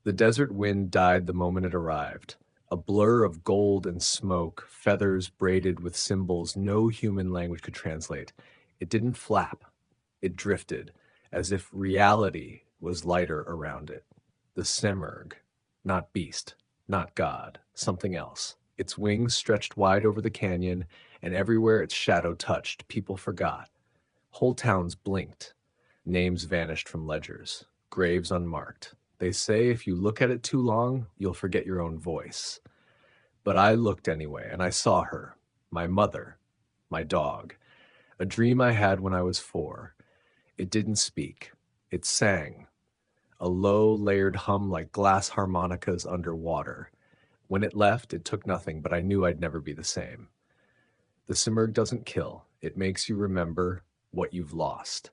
The desert wind died the moment it arrived. A blur of gold and smoke, feathers braided with symbols no human language could translate. It didn't flap, it drifted, as if reality was lighter around it. The Simurgh, not beast, not god, something else. Its wings stretched wide over the canyon, and everywhere its shadow touched, people forgot. Whole towns blinked. Names vanished from ledgers, graves unmarked. They say if you look at it too long, you'll forget your own voice. But I looked anyway, and I saw her, my mother, my dog, a dream I had when I was 4. It didn't speak. It sang, a low, layered hum like glass harmonicas underwater. When it left, it took nothing, but I knew I'd never be the same. The Simurgh doesn't kill. It makes you remember what you've lost.